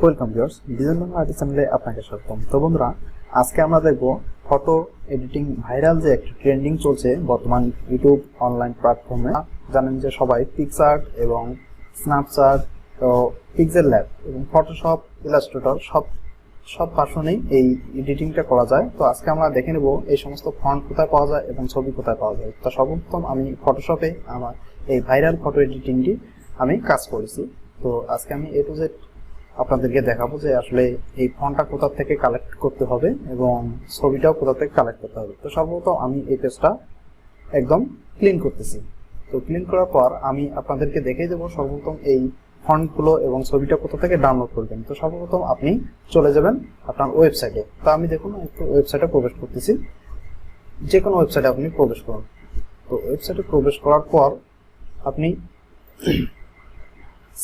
Welcome viewers, design Bangla art চ্যানেলে আপনাকে স্বাগতম। তো বন্ধুরা, আজকে আমরা দেখব ফটো এডিটিং ভাইরাল যে একটা ট্রেন্ডিং চলছে বর্তমান ইউটিউব অনলাইন প্ল্যাটফর্মে। জানেন যে সবাই পিক্সআর্ট এবং স্ন্যাপচ্যাট, পিক্সেল ল্যাব এবং ফটোশপ, ইলাস্ট্রেটর সব ভার্সনেই এই এডিটিংটা করা যায়। তো আজকে আমরা দেখে নেব এই সমস্ত ফন্ট কোথায় পাওয়া যায় এবং ছবি কোথায় পাওয়া যায়। তো সর্বপ্রথম আমি ফটোশপে আমার এই ভাইরাল ফটো এডিটিংটি আমি কাজ করেছি। তো আজকে আমি এ টু জেড আপনাদেরকে দেখাবো যে আসলে এই ফন্টটা কোথা থেকে কালেক্ট করতে হবে এবং ছবিটাও কোথা থেকে কালেক্ট করতে হবে। তো সর্বপ্রথম আমি এই পেজটা একদম ক্লিন করতেছি। তো ক্লিন করার পর আমি আপনাদেরকে দেখিয়ে দেবো সর্বপ্রথম এই ফন্টগুলো এবং ছবিটা কোথা থেকে ডাউনলোড করবেন। তো সর্বপ্রথম আপনি চলে যাবেন আপনার ওয়েবসাইটে। তো আমি দেখুন একটু ওয়েবসাইটে প্রবেশ করতেছি, যে কোনো ওয়েবসাইটে আপনি প্রবেশ করুন। তো ওয়েবসাইটে প্রবেশ করার পর আপনি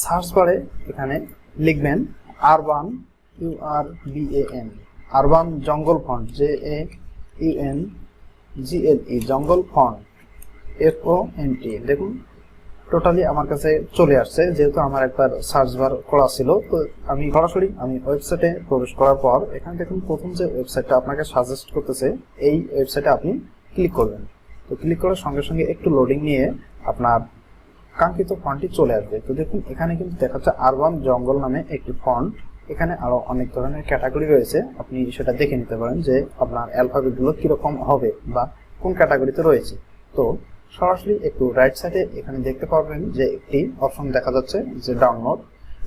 সার্চ বারে এখানে লিখবেন আরবান, URBAN, আরবান জঙ্গল ফন্ট, JAUNGLE, জঙ্গল ফন্ট, FONT। দেখুন টোটালি আমার কাছে চলে আসছে, যেহেতু আমার একবার সার্চ বার করা ছিল। তো আমি সরাসরি ওয়েবসাইটে প্রবেশ করার পর এখানে দেখুন প্রথম যে ওয়েবসাইটটা আপনাকে সাজেস্ট করতেছে, এই ওয়েবসাইটে আপনি ক্লিক করবেন। তো ক্লিক করার সঙ্গে সঙ্গে একটু লোডিং নিয়ে আপনার কাঙ্ক্ষিত ফন্টটি চলে আসবে। তো দেখুন এখানে কিন্তু দেখা যাচ্ছে আরবান জঙ্গল নামে একটি ফন্ট। এখানে আরো অনেক ধরনের ক্যাটাগরি রয়েছে, আপনি সেটা দেখে নিতে পারেন যে আপনার অ্যালফাবেটগুলো কিরকম হবে বা কোন ক্যাটাগরিতে রয়েছে। তো সরাসরি একটু রাইট সাইডে এখানে দেখতে পারবেন যে একটি অপশন দেখা যাচ্ছে যে ডাউনলোড।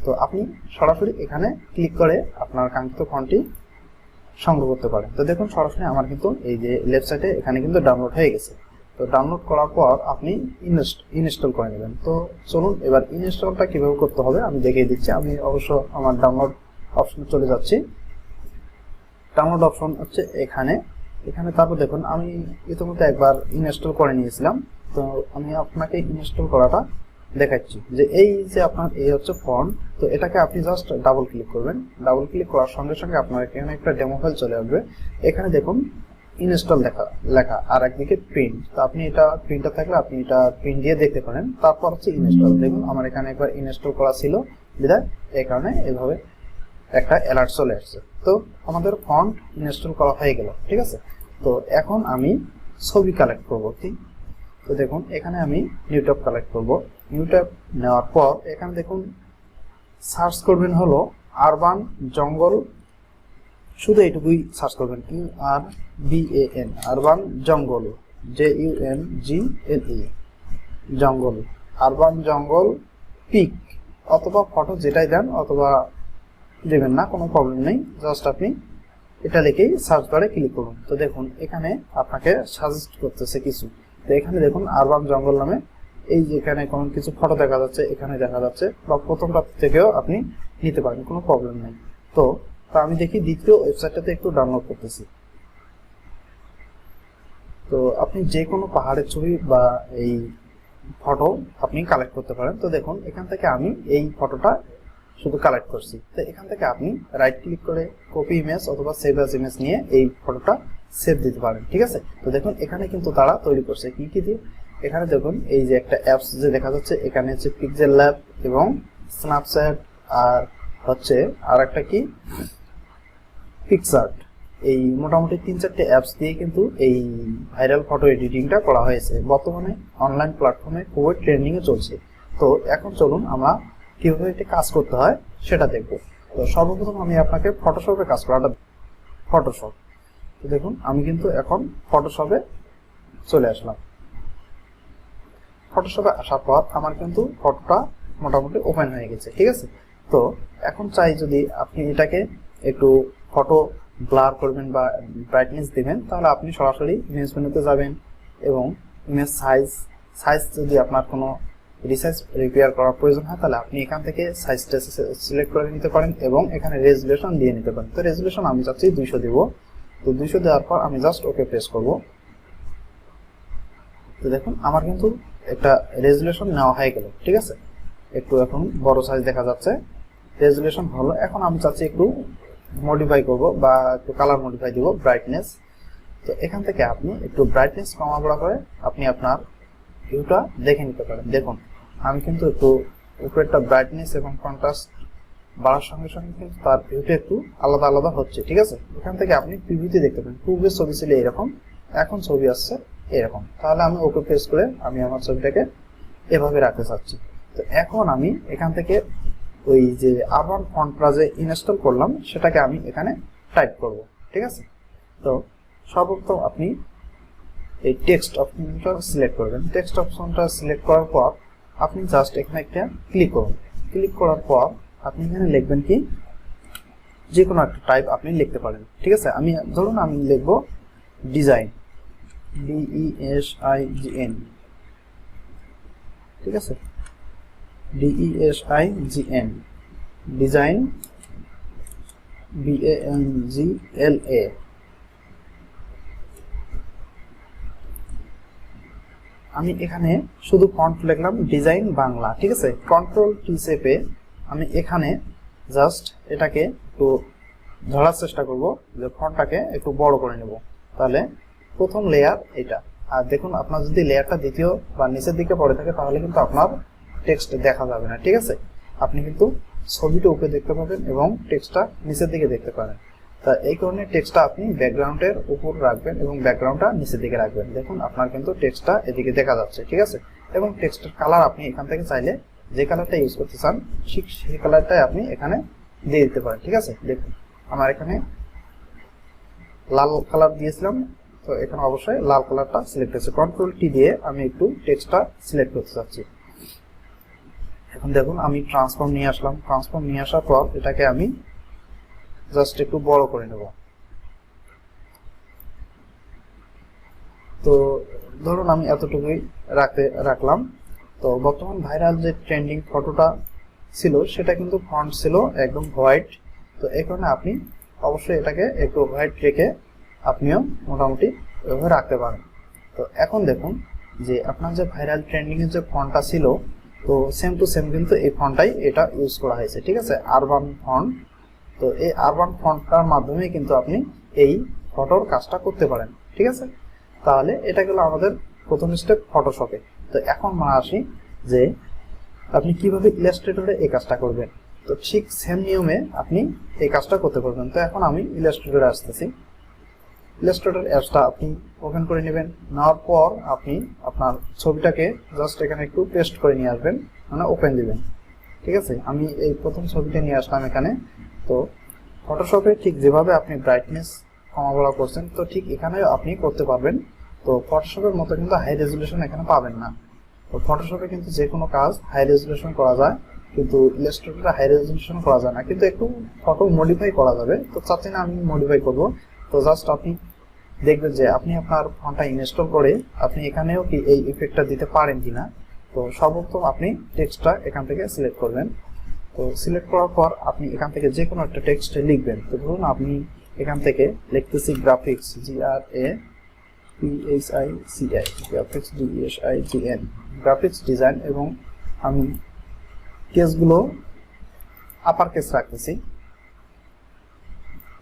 তো আপনি সরাসরি এখানে ক্লিক করে আপনার কাঙ্ক্ষিত ফন্টটি সংগ্রহ করতে পারেন। তো দেখুন সরাসরি আমার কিন্তু এই যে লেফট সাইডে এখানে কিন্তু ডাউনলোড হয়ে গেছে। তো ডাউনলোড করার পর আপনি ইনস্টল করে নেবেন। তো চলুন এবার ইনস্টলটা কিভাবে করতে হবে আমি দেখিয়ে দিচ্ছি। আমি অবশ্য আমার ডাউনলোড অপশনে চলে যাচ্ছি। ডাউনলোড অপশন হচ্ছে এখানে। তারপর দেখুন আমি ইতিমধ্যে একবার ইনস্টল করে নিয়েছিলাম। তো আমি আপনাকে ইনস্টল করাটা দেখাচ্ছি যে এই যে আপনার এই হচ্ছে ফন্ট। তো এটাকে আপনি জাস্ট ডাবল ক্লিক করবেন। ডাবল ক্লিক করার সঙ্গে সঙ্গে আপনার এখানে একটা ডেমো ফাইল চলে আসবে। এখানে দেখুন ইনস্টল লেখা আর একদিকে প্রিন্ট। তো আপনি এটা প্রিন্টার থাকলে আপনি এটা প্রিন্ট দিয়ে দেখতে পারেন। তারপর হচ্ছে ইনস্টল। দেখুন আমার এখানে একবার ইনস্টল করা ছিল বিধায় এই কারণে এভাবে একটা অ্যালার্ট চলে আসছে। তো আমাদের ফন্ট ইনস্টল করা হয়ে গেল, ঠিক আছে। তো এখন আমি ছবি কালেক্ট করবো। তো দেখুন এখানে আমি নিউ ট্যাব কালেক্ট করব। নিউ ট্যাব নেওয়ার পর এখানে দেখুন সার্চ করবেন হলো আরবান জঙ্গল, শুধু এইটুকুই সার্চ করবেন, URBAN, আরবান জঙ্গল, JUNGLE, জঙ্গল, আরবান জঙ্গল পিক অথবা ফটো যেটাই দেন অথবা দেবেন না, কোনো প্রবলেম নেই। জাস্ট আপনি এটা লিখেই সার্চ বারে ক্লিক করুন। তো দেখুন এখানে আপনাকে সাজেস্ট করতেছে কিছু। তো এখানে দেখুন আরবান জঙ্গল নামে এই যে এখানে কোনো কিছু ফটো দেখা যাচ্ছে, এখানে দেখা যাচ্ছে, বা প্রথমটা থেকেও আপনি নিতে পারেন, কোনো প্রবলেম নেই। তো আমি দেখি দ্বিতীয় ওয়েবসাইটটাতে একটু ডাউনলোড করতেছি। তো আপনি যে কোনো পাহাড়ের ছবি বা এই ফটো আপনি কালেক্ট করতে পারেন। তো দেখুন এখান থেকে আমি এই ফটোটা শুধু কালেক্ট করছি। তো এখান থেকে আপনি রাইট ক্লিক করে কপি ইমেজ অথবা সেভ অ্যাজ ইমেজ নিয়ে এই ফটোটা সেভ দিতে পারেন, ঠিক আছে। তো দেখুন এখানে কিন্তু তারা তৈরি করছে কি কি দিয়ে। এখানে দেখুন এই যে একটা অ্যাপস যে দেখা যাচ্ছে, এখানে হচ্ছে পিক্সেল ল্যাব এবং স্ন্যাপচ্যাট আর হচ্ছে আর একটা কি পিক্সআর্ট। এই মোটামুটি 3-4টে অ্যাপস দিয়ে কিন্তু এই ভাইরাল ফটো এডিটিংটা করা হয়েছে। বর্তমানে অনলাইন প্ল্যাটফর্মে খুবই ট্রেন্ডিং এ চলছে। তো এখন চলুন আমরা কিভাবে এটা কাজ করতে হয় সেটা দেখব। তো সর্বপ্রথম আমি আপনাকে ফটোশপে কাজ করাটা ফটোশপ। তো দেখুন আমি কিন্তু এখন ফটোশপে চলে আসলাম। ফটোশপে আসার পর আমার কিন্তু ফটোটা মোটামুটি ওপেন হয়ে গেছে, ঠিক আছে। তো এখন চাই যদি আপনি এটাকে একটু ফটো ব্লার করবেন বা ব্রাইটনেস দিবেন, তাহলে আপনি সরাসরি ইমেজ মেনুতে যাবেন এবং ইমেজ সাইজ যদি আপনার কোনো রিসাইজ রিপেয়ার করার প্রয়োজন হয় তাহলে আপনি এখান থেকে সাইজটা সিলেক্ট করে নিতে পারেন এবং এখানে রেজুলেশন দিয়ে নিতে পারেন। তো রেজুলেশন আমি চাচ্ছি 200 দেব। তো 200 দেওয়ার পর আমি জাস্ট ওকে প্রেস করব। তো দেখুন আমার কিন্তু একটা রেজুলেশন নেওয়া হয়ে গেল, ঠিক আছে। একটু এখন বড় সাইজ দেখা যাচ্ছে, রেজুলেশন হলো। এখন আমি চাচ্ছি একটু মডিফাই করব বা একটু কালার মডিফাই দিব, ব্রাইটনেস। তো এখান থেকে আপনি একটু ব্রাইটনেস কমা বড়া করে আপনি আপনার ভিউটা দেখে নিতে পারেন। দেখুন আমি কিন্তু একটু উপরেরটা ব্রাইটনেস এবং কন্ট্রাস্ট বাড়ার সঙ্গে সঙ্গে কিন্তু তার ভিউটা একটু আলাদা আলাদা হচ্ছে, ঠিক আছে। এখান থেকে আপনি প্রিভিউতে দেখতে পাবেন পূর্বের ছবি ছিল এরকম, এখন ছবি আসছে এরকম। তাহলে আমি ওকে প্রেস করে আমি আমার ছবিটাকে এভাবে রাখতে চাচ্ছি। তো এখন আমি এখান থেকে ওই যে আরবান ফন্টটা যে ইনস্টল করলাম সেটাকে আমি এখানে টাইপ করব, ঠিক আছে। তো সর্বপ্রথম আপনি এই টেক্সট অপশনটা সিলেক্ট করবেন। টেক্সট অপশনটা সিলেক্ট করার পর আপনি জাস্ট এখানে একটা ক্লিক করুন। ক্লিক করার পর আপনি এখানে লিখবেন কি, যে কোনো একটা টাইপ আপনি লিখতে পারেন, ঠিক আছে। আমি ধরুন আমি লিখবো ডিজাইন, DESIGN, ঠিক আছে, DESIGN, ডিজাইন, BANGLA। আমি এখানে শুধু ফন্ট লিখলাম ডিজাইন বাংলা, ঠিক আছে। কন্ট্রোল টি চেপে আমি এখানে জাস্ট এটাকে একটু ধরার চেষ্টা করব, যে ফন্টটাকে একটু বড় করে নেব। তাহলে প্রথম লেয়ার এটা। আর দেখুন আপনার যদি লেয়ারটা দ্বিতীয় বা নিচের দিকে পড়ে থাকে তাহলে কিন্তু আপনার টেক্সট দেখা যাবে না, ঠিক আছে। আপনি কিন্তু ছবিটা উপরে দেখতে পাবেন এবং টেক্সটটা নিচের দিকে দেখতে পারেন। তা এই কারণে টেক্সটটা আপনি ব্যাকগ্রাউন্ডের উপর রাখবেন এবং ব্যাকগ্রাউন্ডটা নিচের দিকে রাখবেন। দেখুন আপনার কিন্তু টেক্সটটা এদিকে দেখা যাচ্ছে, ঠিক আছে। এবং টেক্সটের কালার আপনি এখান থেকে চাইলে যে কালারটা ইউজ করতে চান ঠিক সেই কালারটাই আপনি এখানে দিয়ে দিতে পারেন, ঠিক আছে। দেখুন আমার এখানে লাল কালার দিয়েছিলাম, তো এখানে অবশ্যই লাল কালারটা সিলেক্ট হয়েছে। কন্ট্রোল টি দিয়ে আমি একটু টেক্সটটা সিলেক্ট করতে চাচ্ছি। এখন দেখুন আমি ট্রান্সফর্ম নিয়ে আসলাম। ট্রান্সফর্ম নিয়ে আসার পর এটাকে আমি জাস্ট একটু বড় করে নেব। তো ধরুন আমি এতটুকুই রাখলাম। তো বর্তমান ভাইরাল যে ট্রেন্ডিং ফটোটা ছিল সেটা কিন্তু ফন্ট ছিল একদম হোয়াইট। তো এই কারণে আপনি অবশ্যই এটাকে একটু হোয়াইট রেখে আপনিও মোটামুটি এভাবে রাখতে পারেন। তো এখন দেখুন যে আপনার যে ভাইরাল ট্রেন্ডিং এর যে ফন্টটা ছিল, তো সেম টু সেম কিন্তু এই ফন্টটাই এটা ইউজ করা হয়েছে, ঠিক আছে, আরবান ফন্ট। তো এই আরবান ফন্টটার মাধ্যমে কিন্তু আপনি এই ফটোর কাজটা করতে পারেন, ঠিক আছে। তাহলে এটা গেল আমাদের প্রথম স্টেপ ফটোশপে। তো এখন আমরা আসি যে আপনি কিভাবে ইলাস্ট্রেটরে এই কাজটা করবেন। তো ঠিক সেম নিয়মে আপনি এই কাজটা করতে পারবেন। তো এখন আমি ইলাস্ট্রেটরে আসতেছি। ইলাস্ট্রেটর অ্যাপসটা আপনি ওপেন করে নেবেন। নেওয়ার পর আপনি আপনার ছবিটাকে জাস্ট এখানে একটু পেস্ট করে নিয়ে আসবেন, মানে ওপেন দিবেন, ঠিক আছে। আমি এই প্রথম ছবিটা নিয়ে আসলাম এখানে। তো ফটোশপে ঠিক যেভাবে আপনি ব্রাইটনেস কমা বড়া করছেন, তো ঠিক এখানেও আপনি করতে পারবেন। তো ফটোশপের মতো কিন্তু হাই রেজুলেশন এখানে পাবেন না। তো ফটোশপে কিন্তু যে কোনো কাজ হাই রেজুলেশন করা যায়, কিন্তু ইলাস্ট্রেটরে হাই রেজুলেশন করা যায় না, কিন্তু একটু ফটো মডিফাই করা যাবে। তো চাচ্ছি না আমি মডিফাই করব। তো জাস্ট আপনি দেখবেন যে আপনি আপনার ফন্টটা ইনস্টল করে আপনি এখানেও কি এই ইফেক্টটা দিতে পারেন কিনা। তো সর্বপ্রথম আপনি টেক্সটটা এখান থেকে সিলেক্ট করবেন। তো সিলেক্ট করার পর আপনি এখান থেকে যে কোনো একটা টেক্সট লিখবেন। তো ধরুন আপনি এখান থেকে লিখতেছি graphics, GRAPHICI, graphics DESIGN, graphics design, এবং আমি কেসগুলো আপার কেস রাখতেছি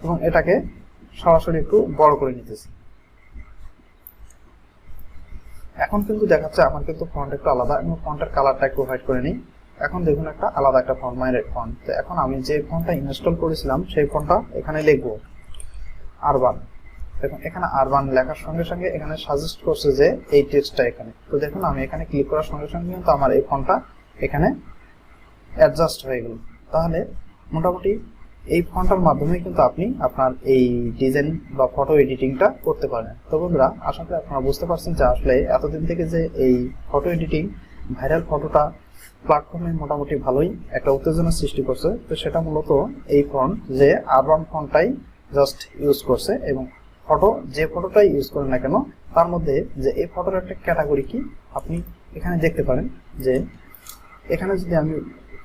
এবং এটাকে সরাসরি একটু বড় করে নিতেছি। এখন কিন্তু দেখাচ্ছে আমার কিন্তু ফন্ট একটু আলাদা, এবং ফন্টের কালারটা একটু হোয়াইট করে নিই। এখন দেখুন একটা আলাদা একটা ফন্ট, মাই রেড ফন্ট। তো এখন আমি যে ফন্টটা ইনস্টল করেছিলাম সেই ফন্টটা এখানে লিখবো আরবান। দেখুন এখানে আরবান লেখার সঙ্গে সঙ্গে এখানে সাজেস্ট করছে যে এই টেক্সটটা এখানে। তো দেখুন আমি এখানে ক্লিক করার সঙ্গে সঙ্গে কিন্তু আমার এই ফন্টটা এখানে অ্যাডজাস্ট হয়ে গেল। তাহলে মোটামুটি এই ফন্টটার মাধ্যমে কিন্তু আপনি আপনার এই ডিজাইন বা ফটো এডিটিংটা করতে পারেন। তো বন্ধুরা, আশা করি আপনারা বুঝতে পারছেন যে আসলে এতদিন থেকে যে এই ফটো এডিটিং ভাইরাল ফটোটা প্ল্যাটফর্মে মোটামুটি ভালোই একটা উত্তেজনা সৃষ্টি করছে। তো সেটা মূলত এই ফন্ট, যে আরবান ফন্টটাই জাস্ট ইউজ করছে, এবং ফটো যে ফটোটাই ইউজ করেন না কেন তার মধ্যে যে এই ফটোর একটা ক্যাটাগরি কি আপনি এখানে দেখতে পারেন। যে এখানে যদি আমি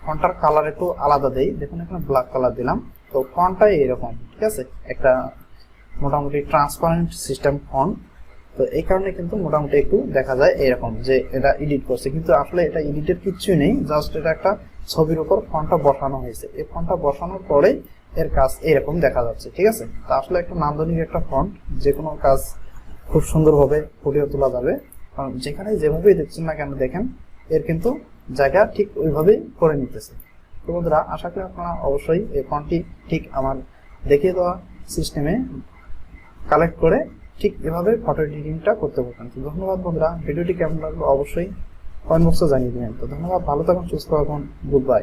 ফন্টটার কালার একটু আলাদা দেই, দেখুন এখানে ব্ল্যাক কালার দিলাম, তো ফন্টটাই এরকম, ঠিক আছে, একটা মোটামুটি ট্রান্সপারেন্ট সিস্টেম ফন্ট। তো এই কারণে কিন্তু মোটামুটি একটু দেখা যায় এরকম যে এটা এডিট করছে, কিন্তু আসলে এটা এডিটের কিচ্ছুই নেই, জাস্ট এটা একটা ছবির উপর ফন্টটা বসানো হয়েছে। এই ফন্টটা বসানোর পরেই এর কাজ এরকম দেখা যাচ্ছে, ঠিক আছে। তা আসলে একটা নান্দনিক একটা ফন্ট, যে কোনো কাজ খুব সুন্দরভাবে ফুটিয়ে তোলা যাবে, কারণ যেখানে যেভাবেই দেখছেন না কেন দেখেন এর কিন্তু জায়গা ঠিক ওইভাবেই করে নিতেছে। তো বন্ধুরা আশা করি আপনারা অবশ্যই এই ফন্টটি ঠিক আমার দেখিয়ে দেওয়া সিস্টেমে কালেক্ট করে ঠিক এভাবে ফটো এডিটিংটা করতে পারবেন। তো ধন্যবাদ বন্ধুরা, ভিডিওটি কেমন লাগলো অবশ্যই কমেন্ট বক্সে জানিয়ে দিবেন। তো ধন্যবাদ, ভালো থাকুন, সুস্থ থাকুন, গুড বাই।